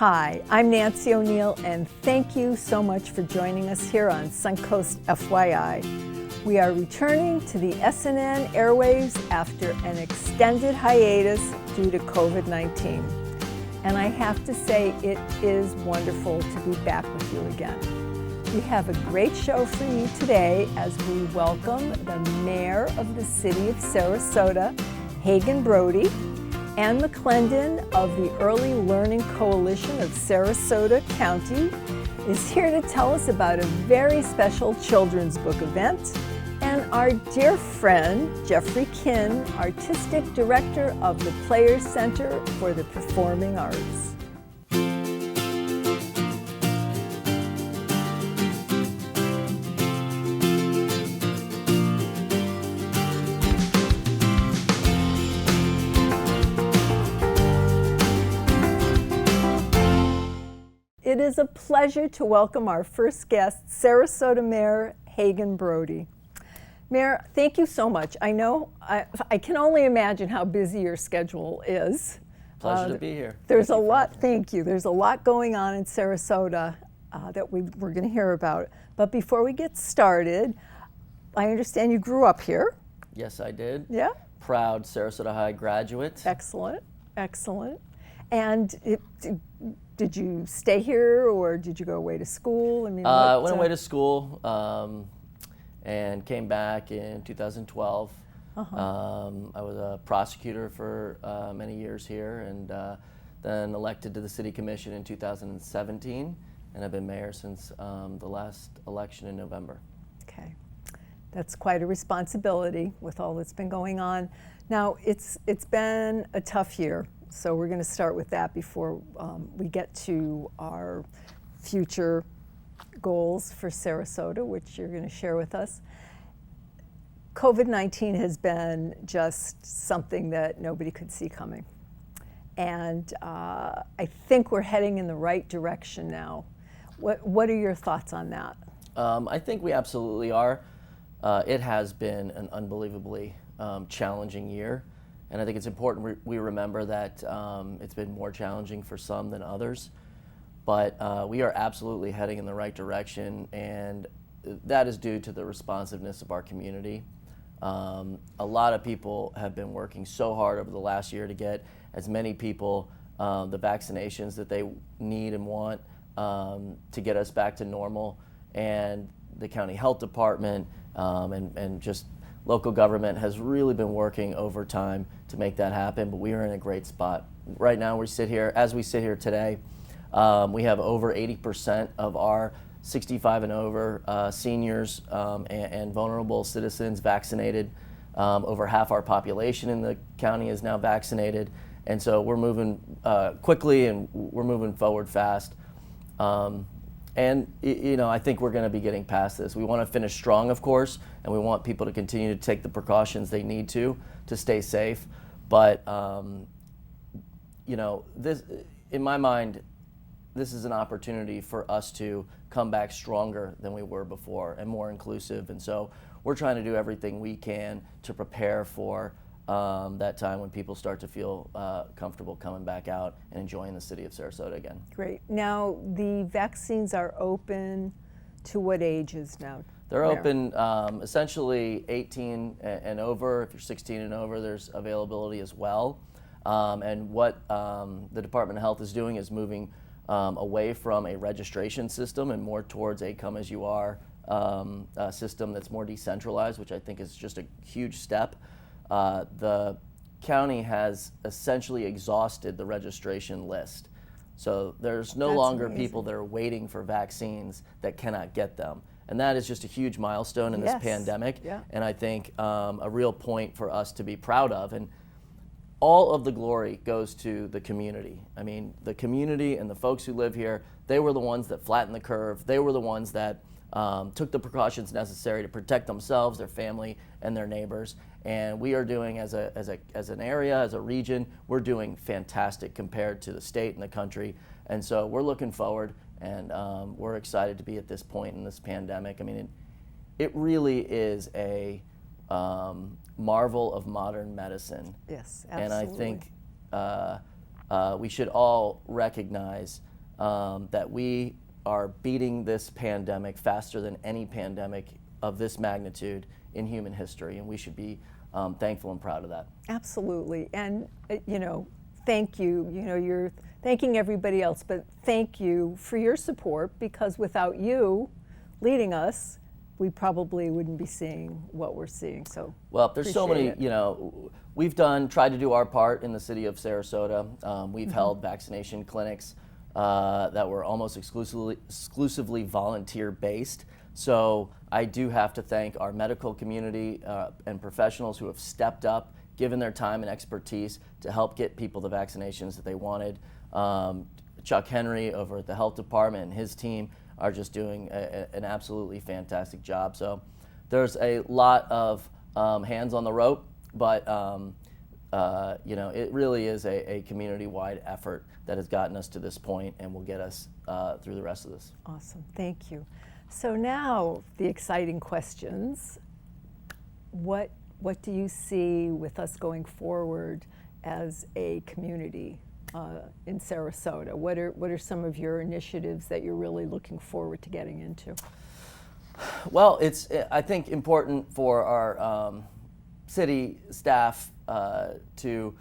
Hi, I'm Nancy O'Neill, and thank you so much for joining us here on Suncoast FYI. We are returning to the SNN airwaves after an extended hiatus due to COVID-19. And I have to say, it is wonderful to be back with you again. We have a great show for you today as we welcome the Mayor of the City of Sarasota, Hagen Brody, Ann McClendon of the Early Learning Coalition of Sarasota County is here to tell us about a very special children's book event, and our dear friend Jeffrey Kinn, Artistic Director of the Players Center for the Performing Arts. It is a pleasure to welcome our first guest, Sarasota Mayor Hagen Brody. Mayor, thank you so much. I know, I can only imagine how busy your schedule is. Pleasure to be here. There's a lot, thank you. There's a lot going on in Sarasota that we're going to hear about. But before we get started, I understand you grew up here. Yes, I did. Yeah? Proud Sarasota High graduate. Excellent, excellent. And did you stay here, or did you go away to school? I mean, went away to school and came back in 2012. I was a prosecutor for many years here, and then elected to the City Commission in 2017, and I've been mayor since the last election in November. Okay, that's quite a responsibility with all that's been going on. Now, it's been a tough year. So we're going to start with that before we get to our future goals for Sarasota, which you're going to share with us. COVID-19 has been just something that nobody could see coming. And I think we're heading in the right direction now. What are your thoughts on that? I think we absolutely are. It has been an unbelievably challenging year. And I think it's important we remember that it's been more challenging for some than others. But we are absolutely heading in the right direction, and that is due to the responsiveness of our community. A lot of people have been working so hard over the last year to get as many people the vaccinations that they need and want to get us back to normal. And the county health department and just local government has really been working overtime to make that happen, but we are in a great spot. Right now, as we sit here today, we have over 80% of our 65 and over seniors and vulnerable citizens vaccinated. Over half our population in the county is now vaccinated, and so we're moving quickly and we're moving forward fast. And I think we're going to be getting past this. We want to finish strong, of course, and we want people to continue to take the precautions they need to stay safe. But this, in my mind, this is an opportunity for us to come back stronger than we were before and more inclusive. And so we're trying to do everything we can to prepare for that time when people start to feel comfortable coming back out and enjoying the city of Sarasota again. Great. Now, the vaccines are open to what ages now? They're open essentially 18 and over. If you're 16 and over, there's availability as well. And what the Department of Health is doing is moving away from a registration system and more towards a come-as-you-are system that's more decentralized, which I think is just a huge step. The county has essentially exhausted the registration list. So there's no longer people that are waiting for vaccines that cannot get them. And that is just a huge milestone in this pandemic. Yeah. And I think a real point for us to be proud of. And all of the glory goes to the community. I mean, the community and the folks who live here, they were the ones that flattened the curve. They were the ones that took the precautions necessary to protect themselves, their family, and their neighbors. And we are doing, as an area, as a region, we're doing fantastic compared to the state and the country. And so we're looking forward, and we're excited to be at this point in this pandemic. I mean, it really is a marvel of modern medicine. Yes, absolutely. And I think we should all recognize that we are beating this pandemic faster than any pandemic of this magnitude in human history, and we should be thankful and proud of that. Absolutely. And, thank you. You're thanking everybody else, but thank you for your support, because without you leading us, we probably wouldn't be seeing what we're seeing. So, well, there's so many, it. We've tried to do our part in the city of Sarasota. We've held vaccination clinics that were almost exclusively volunteer-based. So I do have to thank our medical community and professionals who have stepped up, given their time and expertise to help get people the vaccinations that they wanted. Chuck Henry over at the health department and his team are just doing an absolutely fantastic job. So there's a lot of hands on the rope, but it really is a community-wide effort that has gotten us to this point and will get us through the rest of this. Awesome, thank you. So now the exciting questions. What do you see with us going forward as a community in Sarasota? What are some of your initiatives that you're really looking forward to getting into? Well, it's, I think, important for our city staff to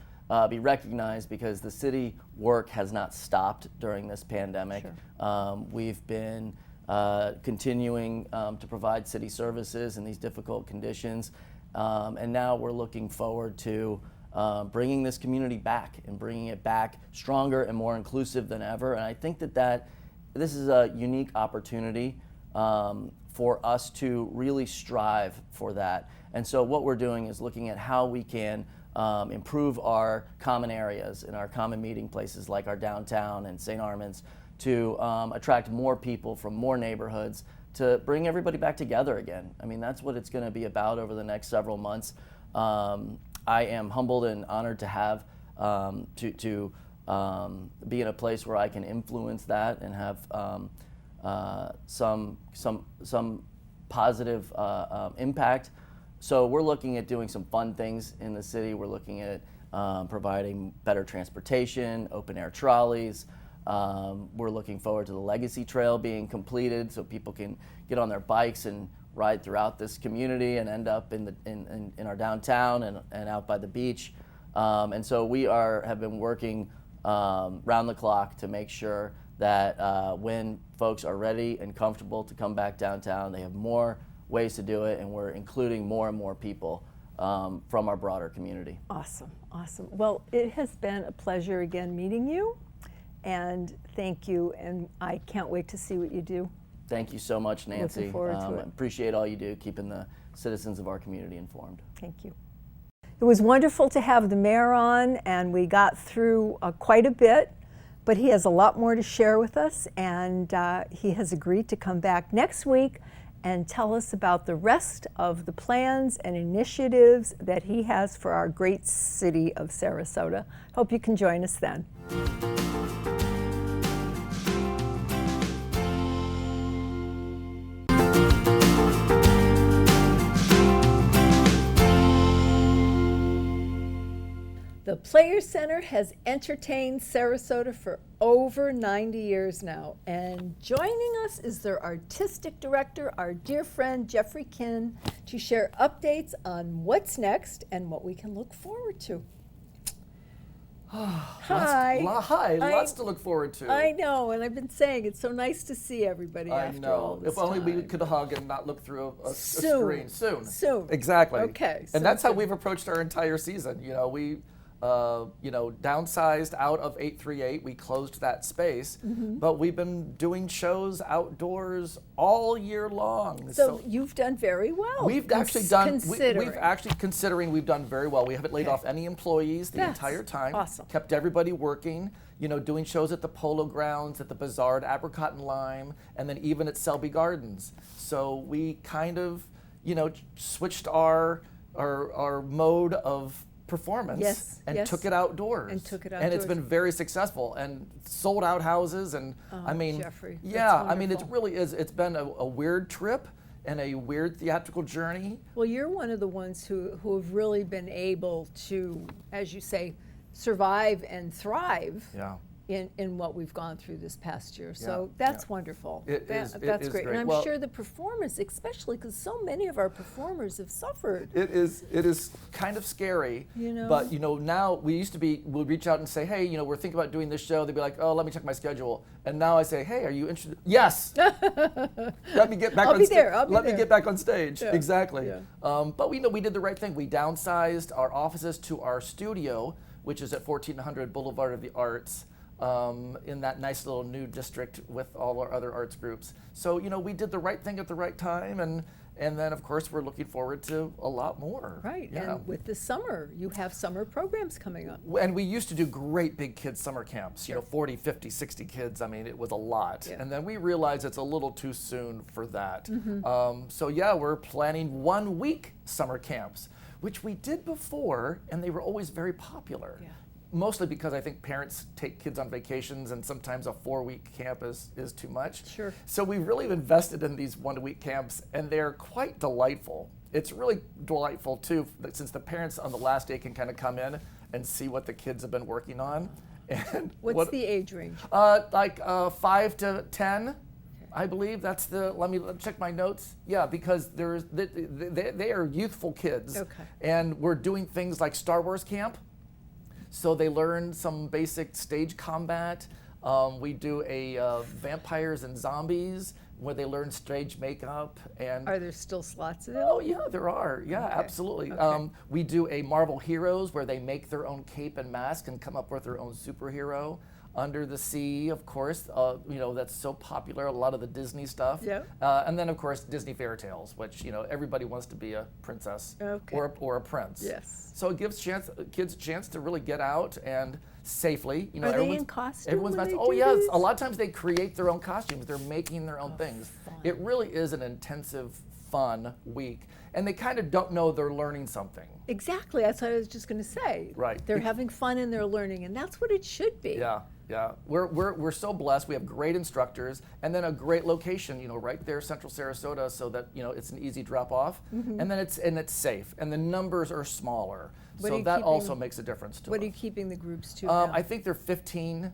be recognized, because the city work has not stopped during this pandemic. Sure. We've been continuing to provide city services in these difficult conditions, and now we're looking forward to bringing this community back and bringing it back stronger and more inclusive than ever. And I think that this is a unique opportunity for us to really strive for that. And so what we're doing is looking at how we can improve our common areas and our common meeting places like our downtown and St. Armand's to attract more people from more neighborhoods to bring everybody back together again. I mean, that's what it's going to be about over the next several months. I am humbled and honored to have to be in a place where I can influence that and have some positive impact. So we're looking at doing some fun things in the city. We're looking at providing better transportation, open air trolleys. We're looking forward to the Legacy Trail being completed so people can get on their bikes and ride throughout this community and end up in our downtown and out by the beach. And so we have been working round the clock to make sure that when folks are ready and comfortable to come back downtown, they have more ways to do it, and we're including more and more people from our broader community. Awesome, awesome. Well, it has been a pleasure again meeting you, and thank you, and I can't wait to see what you do. Thank you so much, Nancy. Looking forward to it. Appreciate all you do, keeping the citizens of our community informed. Thank you. It was wonderful to have the mayor on, and we got through quite a bit, but he has a lot more to share with us, and he has agreed to come back next week and tell us about the rest of the plans and initiatives that he has for our great city of Sarasota. Hope you can join us then. The Players Center has entertained Sarasota for over 90 years now, and joining us is their artistic director, our dear friend Jeffrey Kinn, to share updates on what's next and what we can look forward to. Hi. Hi, lots to look forward to. I know, and I've been saying it's so nice to see everybody after all this If only time. we could hug and not look through a Soon. screen. Soon. Exactly. Okay. And that's how we've approached our entire season. You know, we downsized out of 838. We closed that space, but we've been doing shows outdoors all year long. So you've done very well. We've actually done. We've actually considering we've done very well. We haven't laid off any employees the entire time. Awesome. Kept everybody working. You know, doing shows at the Polo Grounds, at the Bazaar, at Apricot and Lime, and then even at Selby Gardens. So we kind of, switched our mode of performance and took it outdoors. And it's been very successful and sold out houses. And Jeffrey, it really is. It's been a weird trip and a weird theatrical journey. Well, you're one of the ones who have really been able to, as you say, survive and thrive in what we've gone through this past year. So that's wonderful. That's great. And I'm Well, sure the performers, especially because so many of our performers have suffered. It is kind of scary. But now we'll reach out and say, hey, we're thinking about doing this show. They'd be like, oh, let me check my schedule. And now I say, hey, are you interested? Yes. Let me get back on stage. Let me get back on stage. Yeah. Exactly. Yeah. But we did the right thing. We downsized our offices to our studio, which is at 1400 Boulevard of the Arts, in that nice little new district with all our other arts groups. So, we did the right thing at the right time, and then, of course, we're looking forward to a lot more. Right, Yeah. and with the summer, you have summer programs coming up. And we used to do great big kids summer camps, 40, 50, 60 kids. I mean, it was a lot. Yeah. And then we realized it's a little too soon for that. So yeah, we're planning 1 week summer camps, which we did before, and they were always very popular. Yeah. Mostly because I think parents take kids on vacations, and sometimes a 4-week camp is too much. Sure. So we've really invested in these 1-week camps, and they're quite delightful. It's really delightful too, since the parents on the last day can kind of come in and see what the kids have been working on. And What's the age range? 5 to 10. I believe that's let me check my notes. Yeah, because they are youthful kids. Okay. And we're doing things like Star Wars camp. So they learn some basic stage combat. We do a vampires and zombies where they learn stage makeup. And Are there still slots available? oh yeah, there are. Yeah, Okay. absolutely. Okay. We do a Marvel Heroes where they make their own cape and mask and come up with their own superhero. Under the Sea, of course, that's so popular, a lot of the Disney stuff. Yeah. And then, of course, Disney fairy tales, which, everybody wants to be a princess Okay. or a prince. Yes. So it gives kids a chance to really get out and safely. Are they in costume Everyone's when nice. they Oh, do yes. these? A lot of times they create their own costumes. They're making their own things. fun. It really is an intensive, fun week. And they kind of don't know they're learning something. Exactly, that's what I was just going to say. Right. They're having fun and they're learning, and that's what it should be. Yeah, yeah. We're so blessed. We have great instructors, and then a great location, right there, Central Sarasota, so that it's an easy drop off, and then it's safe, and the numbers are smaller, What are so you that also keeping- makes a difference to What us. are you keeping the groups to now? I think they're 15,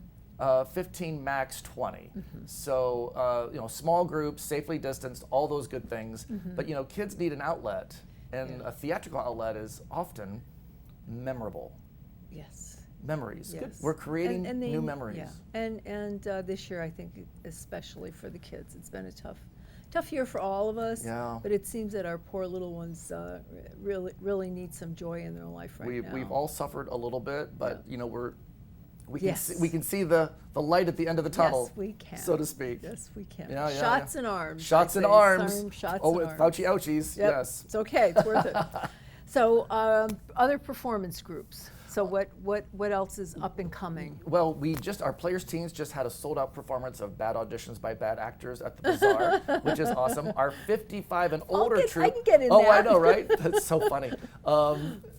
15 max 20. So small groups, safely distanced, all those good things. But kids need an outlet, and Yeah. a theatrical outlet is often memorable. Yes. Memories. Good. Yes. We're creating And new memories. Yeah. And this year, I think, especially for the kids, it's been a tough year for all of us. Yeah. But it seems that our poor little ones really need some joy in their life right now. We've all suffered a little bit, but we Yes. can see the light at the end of the tunnel. Yes, we can. So to speak. Yes, we can. Yeah, yeah, Shots yeah. in arms. Shots I in say. arms. Some shots Oh, in with arms. Fauci ouchies. Yep. Yes. It's okay. It's worth it. So other performance groups. So what else is up and coming? Well, our players' teams just had a sold-out performance of Bad Auditions by Bad Actors at the Bazaar, which is awesome. Our 55 and older troupe. I can get in Oh, there. I know, right? That's so funny.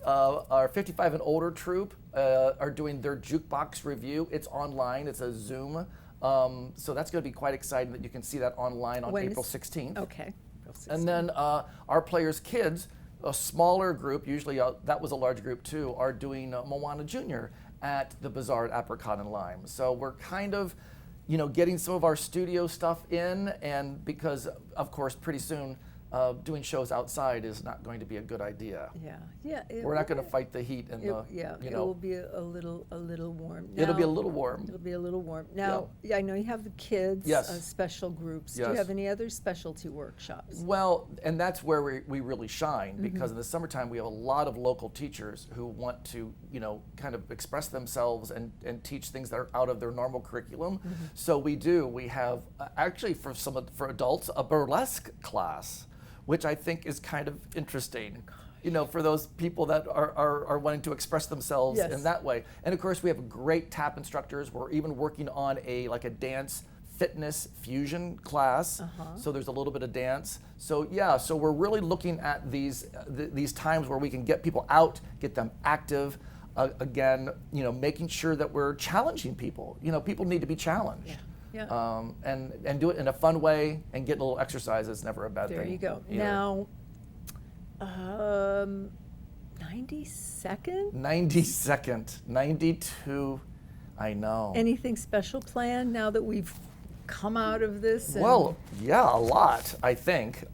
Our 55 and older troupe are doing their jukebox review. It's online. It's a Zoom. So that's going to be quite exciting that you can see that online on When April is- 16th. Okay. And then our players' kids, a smaller group, usually that was a large group too, are doing Moana Junior at the Bazaar at Apricot and Lime. So we're kind of, getting some of our studio stuff in, and because, of course, pretty soon, doing shows outside is not going to be a good idea. Yeah. We're not going to fight the heat and It will be a little warm. it'll be a Now- little warm. It'll be a little warm. Now, I know you have the kids, Yes. special groups. Do Yes. you have any other specialty workshops? Well, and that's where we really shine, because in the summertime we have a lot of local teachers who want to, kind of express themselves and teach things that are out of their normal curriculum. So we have actually for adults a burlesque class, which I think is kind of interesting. For those people that are wanting to express themselves Yes. in that way. And of course we have great tap instructors. We're even working on a dance fitness fusion class. So there's a little bit of dance. So so we're really looking at these times where we can get people out, get them active. Again, making sure that we're challenging people. People need to be challenged. Yeah. And do it in a fun way, and get a little exercise is never a bad thing. There you go. either. Now, 90 seconds? 92. I know. Anything special planned now that we've come out of this? Well, yeah, a lot, I think.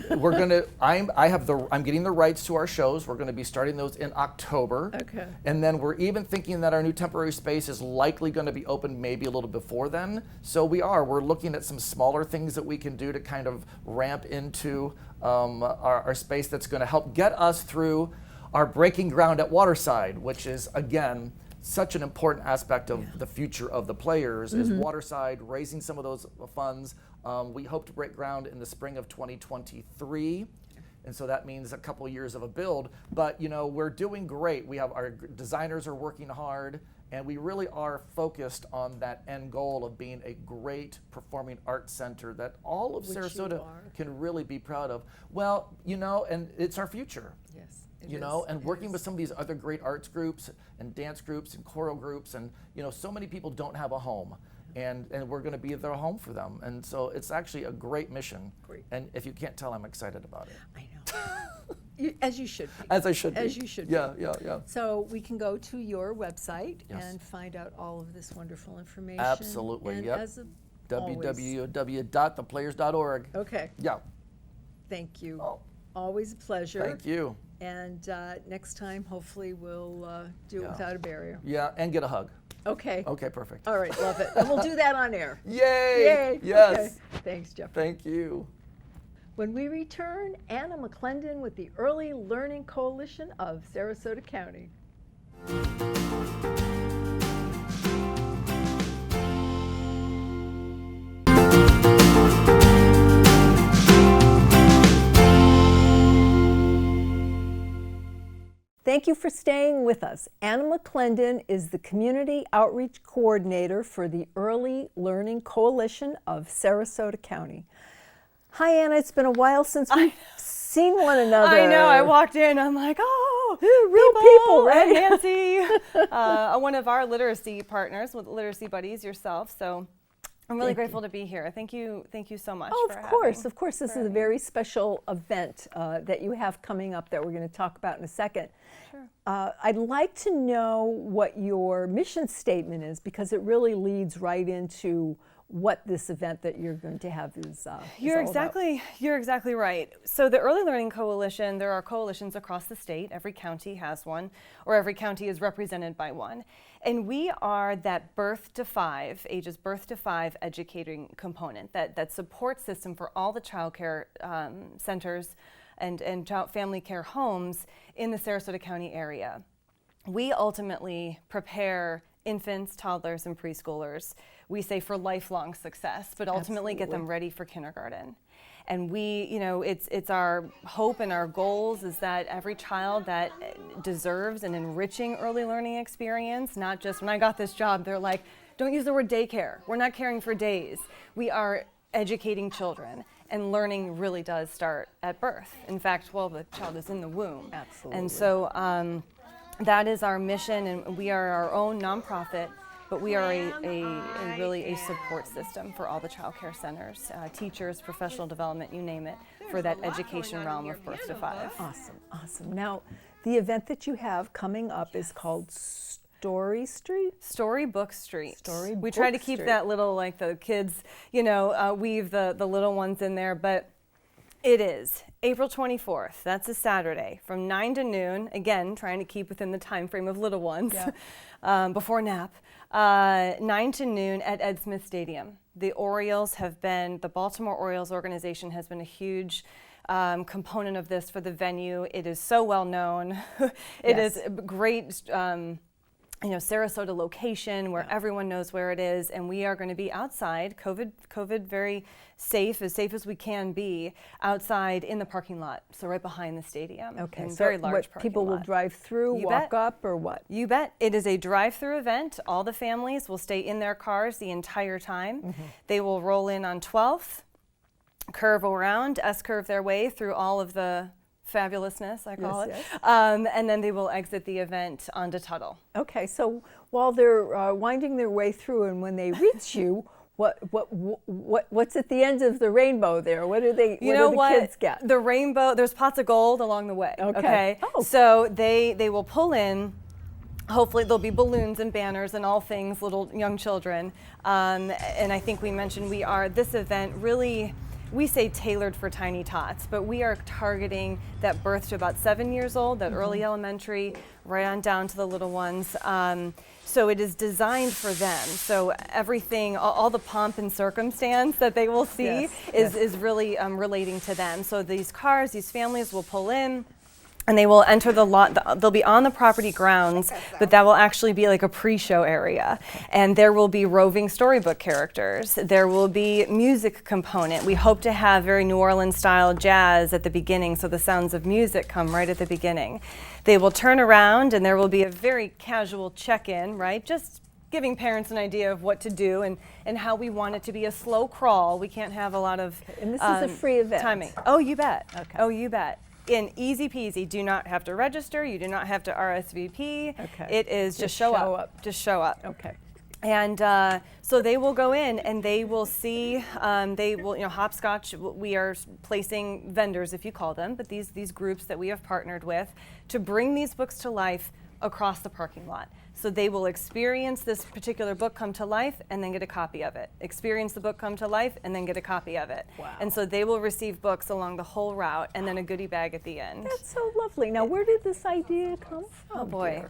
We're gonna, I'm getting the rights to our shows. We're gonna be starting those in October. Okay. And then we're even thinking that our new temporary space is likely gonna be open maybe a little before then. So we're looking at some smaller things that we can do to kind of ramp into our space that's gonna help get us through our breaking ground at Waterside, which is, again, such an important aspect of the future of the players is Waterside, raising some of those funds. We hope to break ground in the spring of 2023. And so that means a couple of years of a build, but we're doing great. We have our designers are working hard, and we really are focused on that end goal of being a great performing arts center that all of Sarasota can really be proud of. Well, and it's our future. Yes. And working with some of these other great arts groups and dance groups and choral groups, and so many people don't have a home, and we're going to be their home for them, and so it's actually a great mission. Great. And if you can't tell, I'm excited about it. I know. As you should be. As I should be. As you should Yeah, be. yeah. So we can go to your website Yes. and find out all of this wonderful information. Absolutely. And Yep. as always. www.theplayers.org. Okay. Yeah. Thank you. Oh. Always a pleasure. Thank you. And next time, hopefully, we'll do it without a barrier. Yeah, and get a hug. Okay. Okay, perfect. All right, love it. And we'll do that on air. Yay! Yay! Yes. Okay. Thanks, Jeff. Thank you. When we return, Anna McClendon with the Early Learning Coalition of Sarasota County. Thank you for staying with us. Anna McClendon is the Community Outreach Coordinator for the Early Learning Coalition of Sarasota County. Hi, Anna. It's been a while since we've seen one another. I know. I walked in. I'm like, oh, real people, right? Nancy, one of our literacy partners with Literacy Buddies, yourself. So I'm really grateful to be here. Thank you so much. Oh, for of course. having, Of course. This is a very special event that you have coming up that we're going to talk about in a second. Sure. I'd like to know what your mission statement is, because it really leads right into what this event that you're going to have is You're all about. You're exactly right. So the Early Learning Coalition, there are coalitions across the state. Every county has one, or every county is represented by one. And we are that ages birth to 5 educating component, that support system for all the child care centers and family care homes in the Sarasota County area. We ultimately prepare infants, toddlers, and preschoolers, we say, for lifelong success, but ultimately get them ready for kindergarten. And we, it's our hope and our goals is that every child that deserves an enriching early learning experience, not just when I got this job, they're like, don't use the word daycare. We're not caring for days. We are educating children, and learning really does start at birth. In fact, while the child is in the womb. Absolutely. And so that is our mission, and we are our own nonprofit, but we are really a support system for all the child care centers, teachers, professional development, you name it, for that education realm of birth to 5. Awesome, awesome. Now, the event that you have coming up is called Storybook Street. We try to keep that little, like the kids, weave the little ones in there, but it is April 24th. That's a Saturday from 9 to noon. Again, trying to keep within the time frame of little ones before nap. 9 to noon at Ed Smith Stadium. The Baltimore Orioles organization has been a huge component of this for the venue. It is so well known. It is a great Sarasota location where everyone knows where it is, and we are going to be outside, COVID very safe as we can be, outside in the parking lot, so right behind the stadium. Okay, so very large parking people lot. will drive through, walk up, or what? You bet. It is a drive-through event. All the families will stay in their cars the entire time. They will roll in on 12th, curve around, S-curve their way through all of the fabulousness, I call it. And then they will exit the event onto Tuttle. Okay, so while they're winding their way through, and when they reach you, what's at the end of the rainbow there? What do the kids get? The rainbow, there's pots of gold along the way. Okay. So they will pull in Hopefully there'll be balloons and banners and all things little young children. And I think we mentioned this event really, we say tailored for tiny tots, but we are targeting that birth to about 7 years old, that early elementary, right on down to the little ones. So it is designed for them. So everything, all the pomp and circumstance that they will see is really relating to them. So these cars, these families will pull in, and they will enter the lot. They'll be on the property grounds, but that will actually be like a pre-show area. And there will be roving storybook characters. There will be music component. We hope to have very New Orleans style jazz at the beginning, so the sounds of music come right at the beginning. They will turn around and there will be a very casual check-in, right? Just giving parents an idea of what to do and how we want it to be a slow crawl. We can't have a lot of And this is a free event. timing. Oh, you bet. Okay. Oh, you bet. In easy peasy, do not have to register, you do not have to RSVP. Okay. It is just show up. Just show up. Okay. And so they will go in and they will see, they will, hopscotch, we are placing vendors, if you call them, but these groups that we have partnered with to bring these books to life across the parking lot. So they will experience this particular book come to life and then get a copy of it. Experience the book come to life and then get a copy of it. Wow. And so they will receive books along the whole route and then a goodie bag at the end. That's so lovely. Now, where did this idea come from? Oh boy. dear?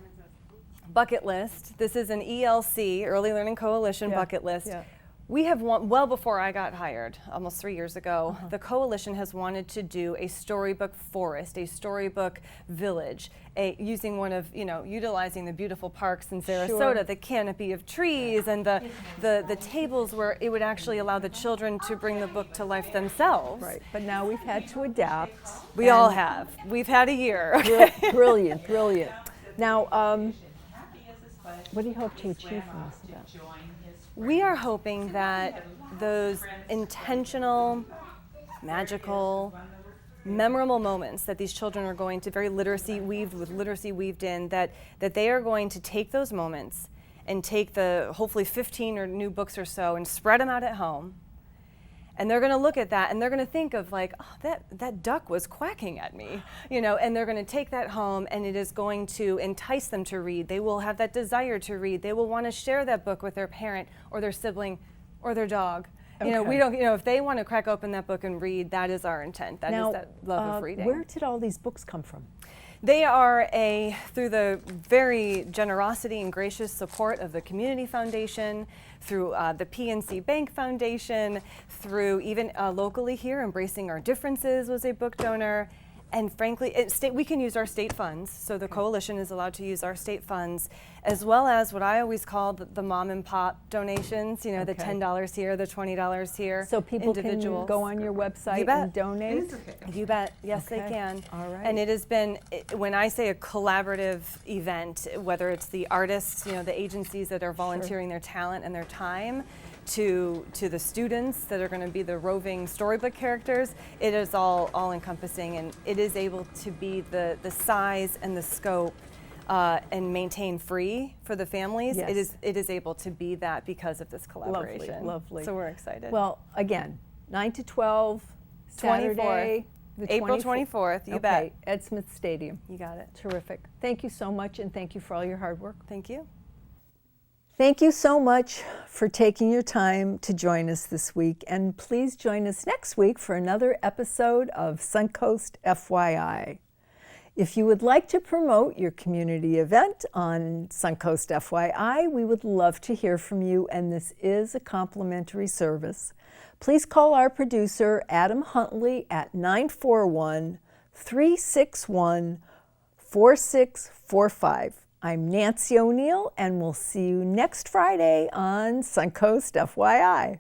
Bucket list. This is an ELC, Early Learning Coalition bucket list. Yeah. We have well before I got hired, almost 3 years ago, the coalition has wanted to do a storybook forest, a storybook village, using one of, utilizing the beautiful parks in Sarasota, Sure. the canopy of trees and the tables where it would actually allow the children to bring the book to life themselves. Right, but now we've had to adapt. We all have. We've had a year. Brilliant, brilliant. Now, what do you hope to achieve from this event? We are hoping that those intentional, magical, memorable moments that these children are going to, very literacy weaved in, that they are going to take those moments and take the hopefully 15 or new books or so and spread them out at home. And they're going to look at that and they're going to think of like, oh, that duck was quacking at me, and they're going to take that home and it is going to entice them to read. They will have that desire to read. They will want to share that book with their parent or their sibling or their dog. Okay. We don't, if they want to crack open that book and read, that is our intent. That Now, is that love of reading. Where did all these books come from? They are through the very generosity and gracious support of the Community Foundation, through the PNC Bank Foundation, through even locally here, Embracing Our Differences was a book donor. And frankly, we can use our state funds, so the coalition is allowed to use our state funds, as well as what I always call the mom and pop donations, the $10 here, the $20 here. So people can go on your website and donate? You bet. Yes, Okay. they can. All right. And it has been, when I say a collaborative event, whether it's the artists, the agencies that are volunteering their talent and their time, to the students that are going to be the roving storybook characters, it is all encompassing, and it is able to be the size and the scope and maintain free for the families. Yes. It is able to be that because of this collaboration. Lovely. So we're excited. Well, again, 9 to 12, Saturday, the April 24th, you bet. Ed Smith Stadium. You got it. Terrific. Thank you so much, and thank you for all your hard work. Thank you. Thank you so much for taking your time to join us this week, and please join us next week for another episode of Suncoast FYI. If you would like to promote your community event on Suncoast FYI, we would love to hear from you, and this is a complimentary service. Please call our producer, Adam Huntley, at 941-361-4645. I'm Nancy O'Neill, and we'll see you next Friday on Suncoast FYI.